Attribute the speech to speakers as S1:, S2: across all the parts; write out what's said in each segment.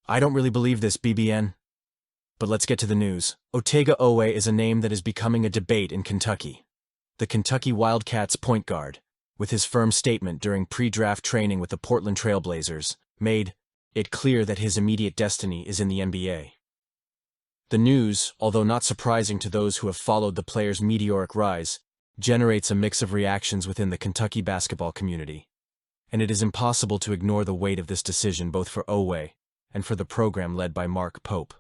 S1: I don't really believe this, BBN. But let's get to the news. Otega Oweh is a name that is becoming a debate in Kentucky. The Kentucky Wildcats point guard, with his firm statement during pre-draft training with the Portland Trail Blazers, made it clear that his immediate destiny is in the NBA. The news, although not surprising to those who have followed the player's meteoric rise, generates a mix of reactions within the Kentucky basketball community. And it is impossible to ignore the weight of this decision both for Oweh and for the program led by Mark Pope.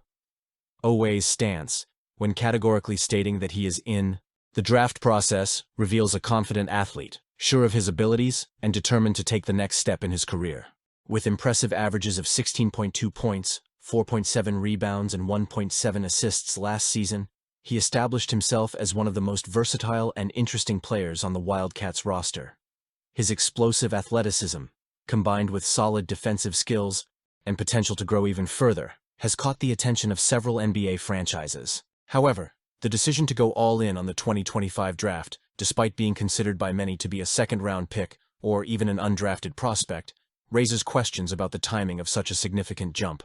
S1: Oweh's stance, when categorically stating that he is in the draft process, reveals a confident athlete, sure of his abilities and determined to take the next step in his career. With impressive averages of 16.2 points, 4.7 rebounds, and 1.7 assists last season, he established himself as one of the most versatile and interesting players on the Wildcats roster. His explosive athleticism, combined with solid defensive skills and potential to grow even further, has caught the attention of several NBA franchises. However, the decision to go all in on the 2025 draft, despite being considered by many to be a second-round pick or even an undrafted prospect, raises questions about the timing of such a significant jump.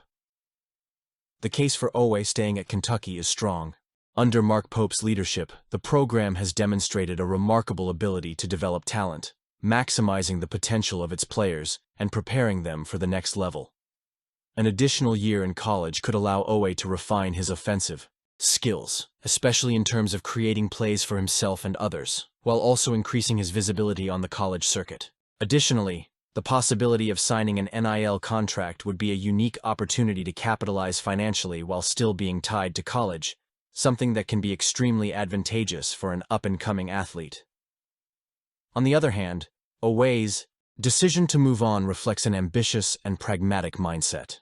S1: The case for Oweh staying at Kentucky is strong. Under Mark Pope's leadership, the program has demonstrated a remarkable ability to develop talent, maximizing the potential of its players and preparing them for the next level. An additional year in college could allow Oweh to refine his offensive skills, especially in terms of creating plays for himself and others, while also increasing his visibility on the college circuit. Additionally, the possibility of signing an NIL contract would be a unique opportunity to capitalize financially while still being tied to college, something that can be extremely advantageous for an up-and-coming athlete. On the other hand, Oweh's decision to move on reflects an ambitious and pragmatic mindset.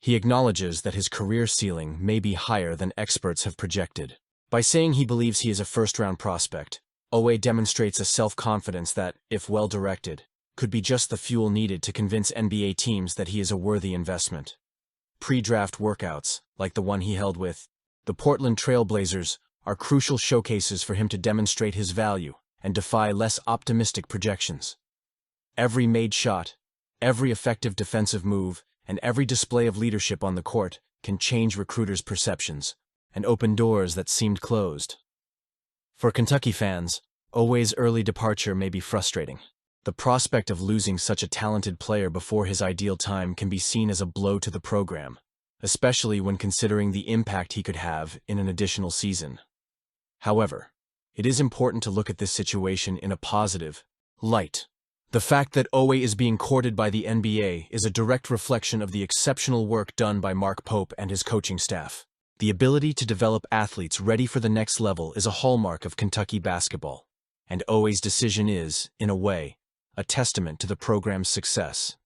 S1: He acknowledges that his career ceiling may be higher than experts have projected. By saying he believes he is a first-round prospect, Oweh demonstrates a self-confidence that, if well-directed, could be just the fuel needed to convince NBA teams that he is a worthy investment. Pre-draft workouts, like the one he held with the Portland Trail Blazers, are crucial showcases for him to demonstrate his value and defy less optimistic projections. Every made shot, every effective defensive move, and every display of leadership on the court can change recruiters' perceptions and open doors that seemed closed. For Kentucky fans, Oweh's early departure may be frustrating. The prospect of losing such a talented player before his ideal time can be seen as a blow to the program, especially when considering the impact he could have in an additional season. However, it is important to look at this situation in a positive light. The fact that Oweh is being courted by the NBA is a direct reflection of the exceptional work done by Mark Pope and his coaching staff. The ability to develop athletes ready for the next level is a hallmark of Kentucky basketball, and Oweh's decision is, in a way, a testament to the program's success.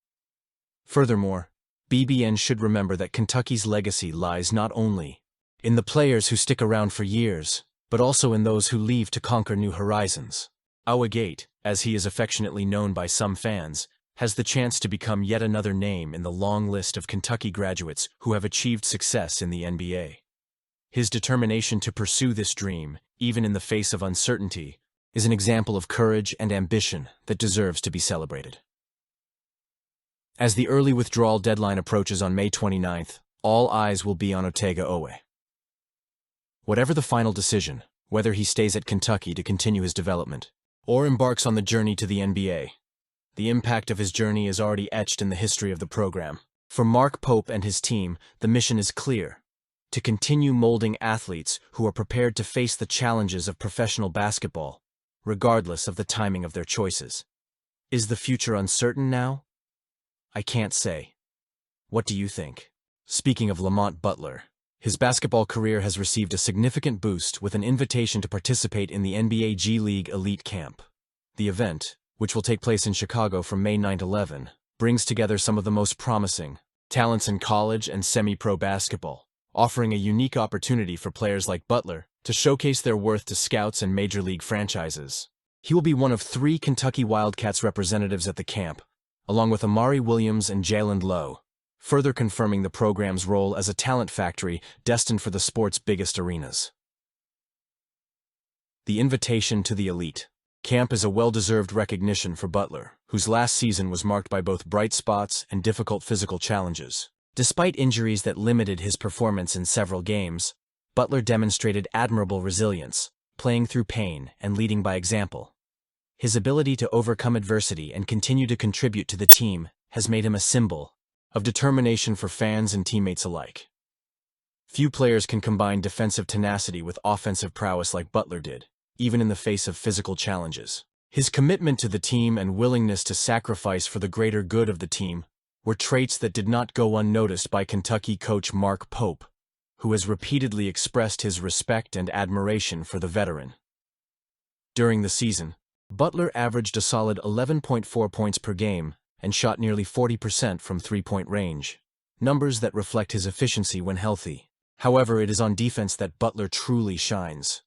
S1: Furthermore, BBN should remember that Kentucky's legacy lies not only in the players who stick around for years, but also in those who leave to conquer new horizons. Oweh, as he is affectionately known by some fans, has the chance to become yet another name in the long list of Kentucky graduates who have achieved success in the NBA. His determination to pursue this dream, even in the face of uncertainty, is an example of courage and ambition that deserves to be celebrated. As the early withdrawal deadline approaches on May 29th, all eyes will be on Otega Oweh. Whatever the final decision, whether he stays at Kentucky to continue his development, or embarks on the journey to the NBA, the impact of his journey is already etched in the history of the program. For Mark Pope and his team, the mission is clear: to continue molding athletes who are prepared to face the challenges of professional basketball, regardless of the timing of their choices. Is the future uncertain now? I can't say. What do you think? Speaking of Lamont Butler, his basketball career has received a significant boost with an invitation to participate in the NBA G League Elite Camp. The event, which will take place in Chicago from May 9–11, brings together some of the most promising talents in college and semi-pro basketball, offering a unique opportunity for players like Butler to showcase their worth to scouts and major league franchises. He will be one of 3 Kentucky Wildcats representatives at the camp, along with Amari Williams and Jalen Lowe, further confirming the program's role as a talent factory destined for the sport's biggest arenas. The invitation to the elite camp is a well-deserved recognition for Butler, whose last season was marked by both bright spots and difficult physical challenges. Despite injuries that limited his performance in several games, Butler demonstrated admirable resilience, playing through pain and leading by example. His ability to overcome adversity and continue to contribute to the team has made him a symbol of determination for fans and teammates alike. Few players can combine defensive tenacity with offensive prowess like Butler did, even in the face of physical challenges. His commitment to the team and willingness to sacrifice for the greater good of the team were traits that did not go unnoticed by Kentucky coach Mark Pope, who has repeatedly expressed his respect and admiration for the veteran. During the season, Butler averaged a solid 11.4 points per game and shot nearly 40% from three-point range, numbers that reflect his efficiency when healthy. However, it is on defense that Butler truly shines.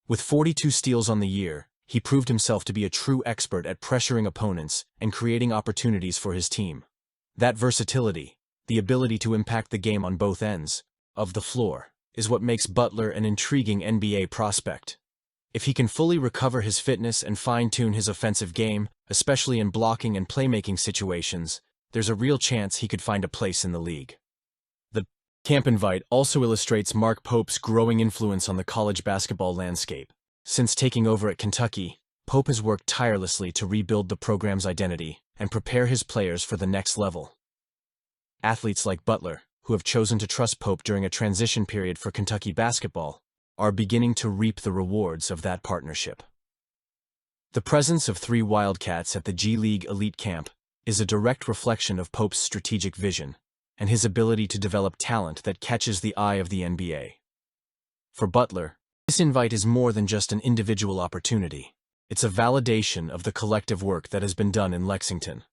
S1: With 42 steals on the year, he proved himself to be a true expert at pressuring opponents and creating opportunities for his team. That versatility, the ability to impact the game on both ends of the floor, is what makes Butler an intriguing NBA prospect. If he can fully recover his fitness and fine-tune his offensive game, especially in blocking and playmaking situations, there's a real chance he could find a place in the league. The camp invite also illustrates Mark Pope's growing influence on the college basketball landscape. Since taking over at Kentucky, Pope has worked tirelessly to rebuild the program's identity and prepare his players for the next level. Athletes like Butler, who have chosen to trust Pope during a transition period for Kentucky basketball, are beginning to reap the rewards of that partnership. The presence of 3 Wildcats at the G League Elite Camp is a direct reflection of Pope's strategic vision and his ability to develop talent that catches the eye of the NBA. For Butler, this invite is more than just an individual opportunity. It's a validation of the collective work that has been done in Lexington.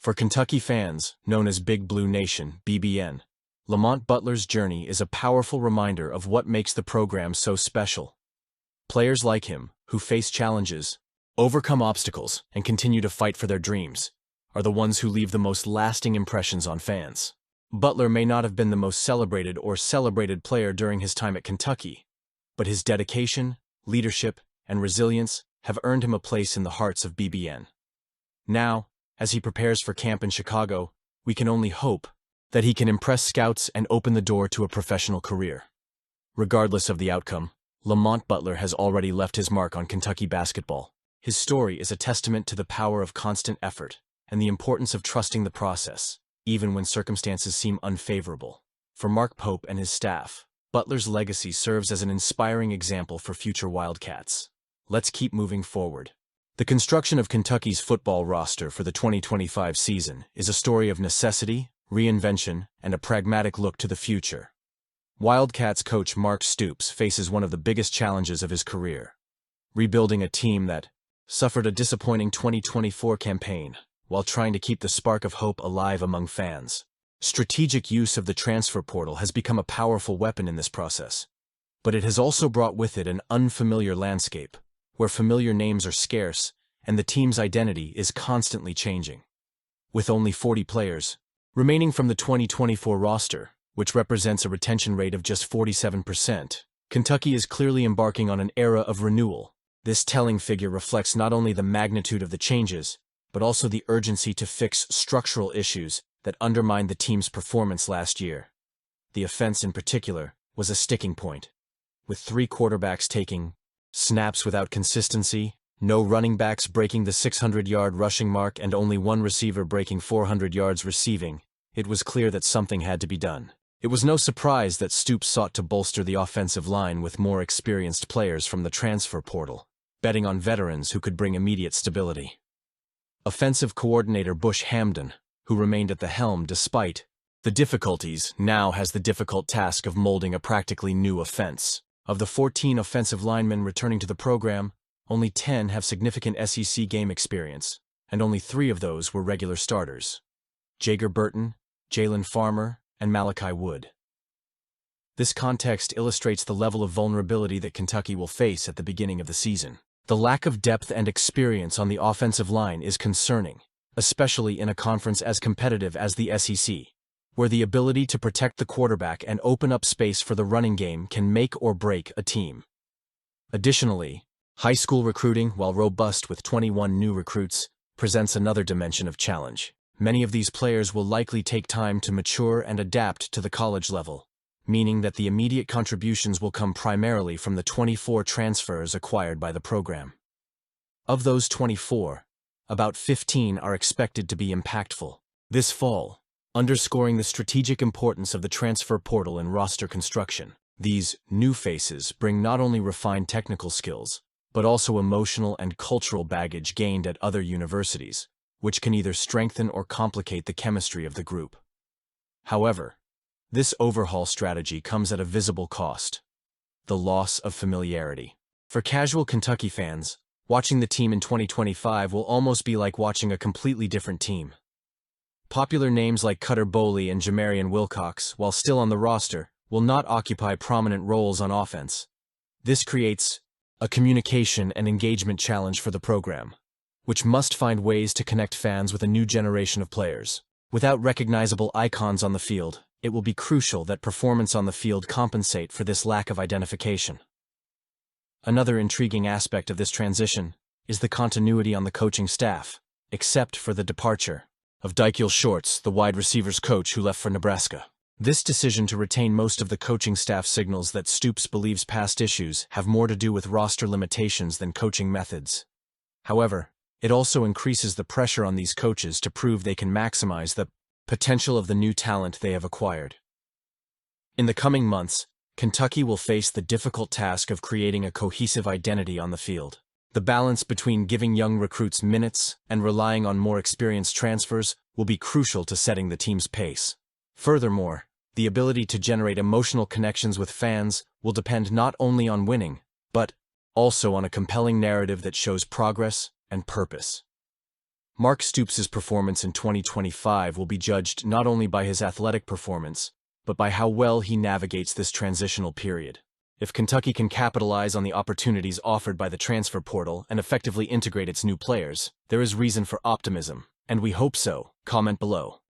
S1: For Kentucky fans, known as Big Blue Nation, BBN, Lamont Butler's journey is a powerful reminder of what makes the program so special. Players like him, who face challenges, overcome obstacles, and continue to fight for their dreams, are the ones who leave the most lasting impressions on fans. Butler may not have been the most celebrated or celebrated player during his time at Kentucky, but his dedication, leadership, and resilience have earned him a place in the hearts of BBN. Now, as he prepares for camp in Chicago, we can only hope that he can impress scouts and open the door to a professional career. Regardless of the outcome, Lamont Butler has already left his mark on Kentucky basketball. His story is a testament to the power of constant effort and the importance of trusting the process, even when circumstances seem unfavorable. For Mark Pope and his staff, Butler's legacy serves as an inspiring example for future Wildcats. Let's keep moving forward. The construction of Kentucky's football roster for the 2025 season is a story of necessity, reinvention, and a pragmatic look to the future. Wildcats coach Mark Stoops faces one of the biggest challenges of his career: rebuilding a team that suffered a disappointing 2024 campaign while trying to keep the spark of hope alive among fans. Strategic use of the transfer portal has become a powerful weapon in this process, but it has also brought with it an unfamiliar landscape, where familiar names are scarce and the team's identity is constantly changing. With only 40 players remaining from the 2024 roster, which represents a retention rate of just 47%, Kentucky is clearly embarking on an era of renewal. This telling figure reflects not only the magnitude of the changes, but also the urgency to fix structural issues that undermined the team's performance last year. The offense in particular was a sticking point, with 3 quarterbacks taking snaps without consistency, no running backs breaking the 600-yard rushing mark, and only 1 receiver breaking 400 yards receiving. It was clear that something had to be done. It was no surprise that Stoops sought to bolster the offensive line with more experienced players from the transfer portal, betting on veterans who could bring immediate stability. Offensive coordinator Bush Hamdan, who remained at the helm despite the difficulties, now has the difficult task of molding a practically new offense. Of the 14 offensive linemen returning to the program, only 10 have significant SEC game experience, and only 3 of those were regular starters: Jager Burton, Jalen Farmer, and Malachi Wood. This context illustrates the level of vulnerability that Kentucky will face at the beginning of the season. The lack of depth and experience on the offensive line is concerning, especially in a conference as competitive as the SEC, where the ability to protect the quarterback and open up space for the running game can make or break a team. Additionally, high school recruiting, while robust with 21 new recruits, presents another dimension of challenge. many of these players will likely take time to mature and adapt to the college level, meaning that the immediate contributions will come primarily from the 24 transfers acquired by the program. Of those 24, about 15 are expected to be impactful this fall, underscoring the strategic importance of the transfer portal in roster construction. These new faces bring not only refined technical skills, but also emotional and cultural baggage gained at other universities, which can either strengthen or complicate the chemistry of the group. However, this overhaul strategy comes at a visible cost: the loss of familiarity. For casual Kentucky fans, watching the team in 2025 will almost be like watching a completely different team. Popular names like Cutter Boley and Jamarian Wilcox, while still on the roster, will not occupy prominent roles on offense. This creates a communication and engagement challenge for the program, which must find ways to connect fans with a new generation of players. Without recognizable icons on the field, it will be crucial that performance on the field compensate for this lack of identification. Another intriguing aspect of this transition is the continuity on the coaching staff, except for the departure of Daikiel Shorts, the wide receivers coach who left for Nebraska. This decision to retain most of the coaching staff signals that Stoops believes past issues have more to do with roster limitations than coaching methods. However, it also increases the pressure on these coaches to prove they can maximize the potential of the new talent they have acquired. In the coming months, Kentucky will face the difficult task of creating a cohesive identity on the field. The balance between giving young recruits minutes and relying on more experienced transfers will be crucial to setting the team's pace. Furthermore, the ability to generate emotional connections with fans will depend not only on winning, but also on a compelling narrative that shows progress and purpose. Mark Stoops' performance in 2025 will be judged not only by his athletic performance, but by how well he navigates this transitional period. If Kentucky can capitalize on the opportunities offered by the transfer portal and effectively integrate its new players, there is reason for optimism, and we hope so. Comment below.